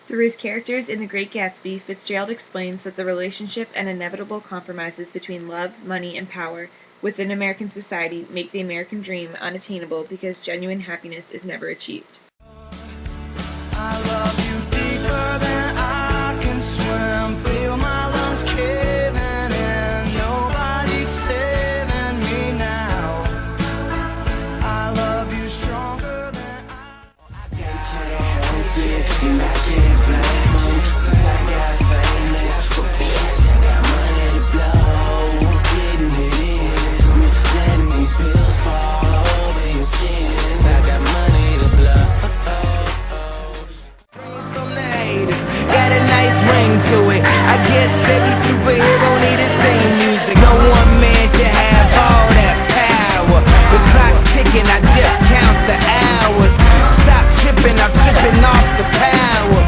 Through his characters in The Great Gatsby, Fitzgerald explains that the relationship and inevitable compromises between love, money, and power within American society make the American dream unattainable because genuine happiness is never achieved. I love you deeper than I can swim. Feel my lungs caving in. Nobody's saving me now. I love you stronger than I can't help it, and I can't blame them. Since I got famous, for bitch, I got money to blow. I'm getting it in, letting these bills fall over your skin. I got money to blow. From the haters, got a nice ring to it. I guess every superhero need his theme music. No one man should have all that power. The clock's ticking, I just count the hours. Stop tripping, I'm tripping off the power.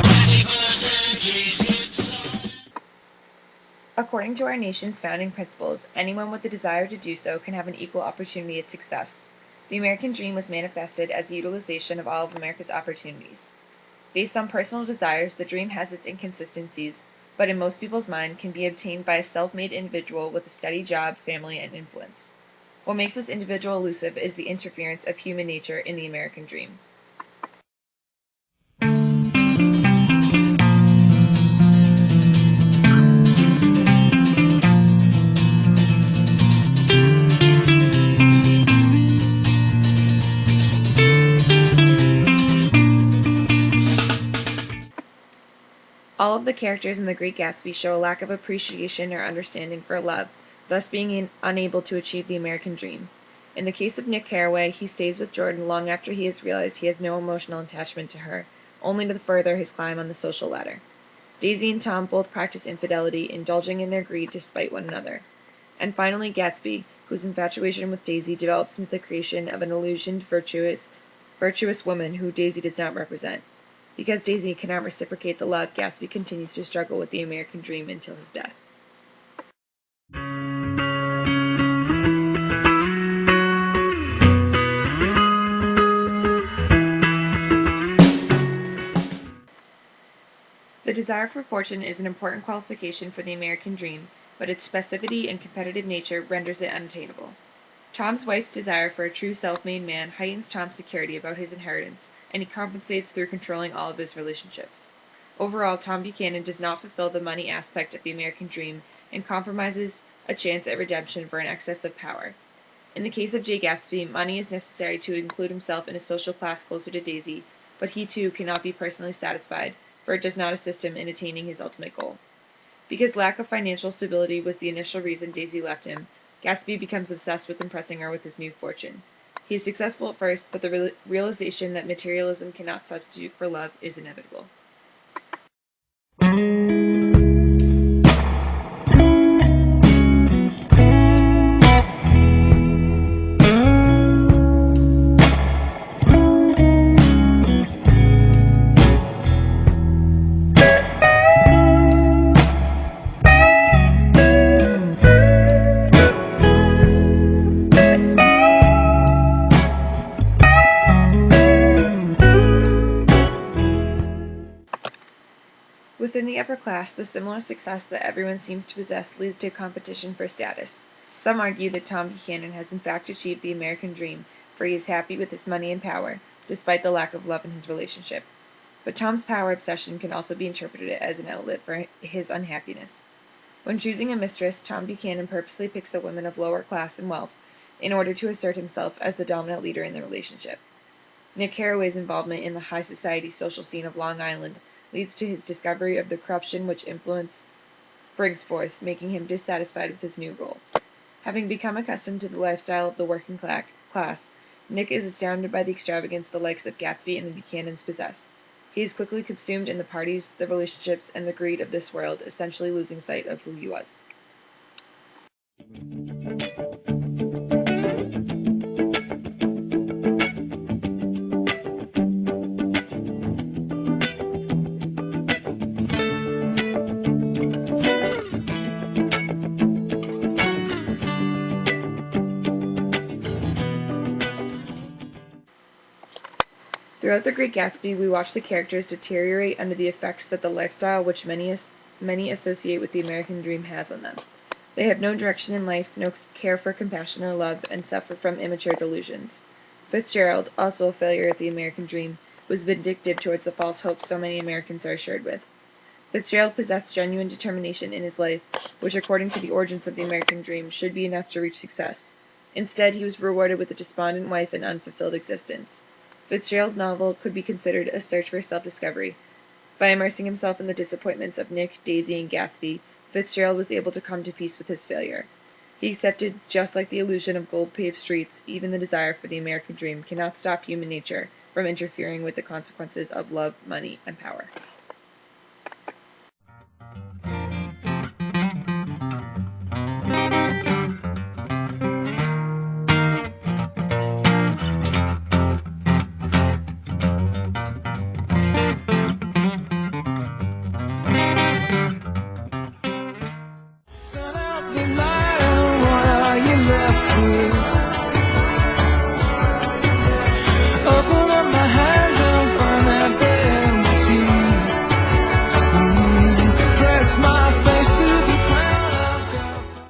According to our nation's founding principles, anyone with the desire to do so can have an equal opportunity at success. The American dream was manifested as the utilization of all of America's opportunities. Based on personal desires, the dream has its inconsistencies, but in most people's mind can be obtained by a self-made individual with a steady job, family, and influence. What makes this individual elusive is the interference of human nature in the American dream. All of the characters in The Great Gatsby show a lack of appreciation or understanding for love, thus being unable to achieve the American dream. In the case of Nick Carraway, he stays with Jordan long after he has realized he has no emotional attachment to her, only to further his climb on the social ladder. Daisy and Tom both practice infidelity, indulging in their greed to spite one another. And finally, Gatsby, whose infatuation with Daisy develops into the creation of an illusioned, virtuous woman who Daisy does not represent. Because Daisy cannot reciprocate the love, Gatsby continues to struggle with the American dream until his death. The desire for fortune is an important qualification for the American dream, but its specificity and competitive nature renders it unattainable. Tom's wife's desire for a true self-made man heightens Tom's security about his inheritance, and he compensates through controlling all of his relationships. Overall, Tom Buchanan does not fulfill the money aspect of the American dream and compromises a chance at redemption for an excess of power. In the case of Jay Gatsby, money is necessary to include himself in a social class closer to Daisy, but he too cannot be personally satisfied, for it does not assist him in attaining his ultimate goal. Because lack of financial stability was the initial reason Daisy left him, Gatsby becomes obsessed with impressing her with his new fortune. He is successful at first, but the realization that materialism cannot substitute for love is inevitable. Within the upper class, the similar success that everyone seems to possess leads to competition for status. Some argue that Tom Buchanan has in fact achieved the American dream, for he is happy with his money and power, despite the lack of love in his relationship. But Tom's power obsession can also be interpreted as an outlet for his unhappiness. When choosing a mistress, Tom Buchanan purposely picks a woman of lower class and wealth in order to assert himself as the dominant leader in the relationship. Nick Carraway's involvement in the high society social scene of Long Island leads to his discovery of the corruption which influence brings forth, making him dissatisfied with his new role. Having become accustomed to the lifestyle of the working class, Nick is astounded by the extravagance the likes of Gatsby and the Buchanans possess. He is quickly consumed in the parties, the relationships, and the greed of this world, essentially losing sight of who he was. Throughout The Great Gatsby, we watch the characters deteriorate under the effects that the lifestyle which many associate with the American dream has on them. They have no direction in life, no care for compassion or love, and suffer from immature delusions. Fitzgerald, also a failure at the American dream, was vindictive towards the false hopes so many Americans are assured with. Fitzgerald possessed genuine determination in his life, which according to the origins of the American dream should be enough to reach success. Instead, he was rewarded with a despondent wife and unfulfilled existence. Fitzgerald's novel could be considered a search for self-discovery. By immersing himself in the disappointments of Nick, Daisy, and Gatsby, Fitzgerald was able to come to peace with his failure. He accepted, just like the illusion of gold-paved streets, even the desire for the American dream cannot stop human nature from interfering with the consequences of love, money, and power.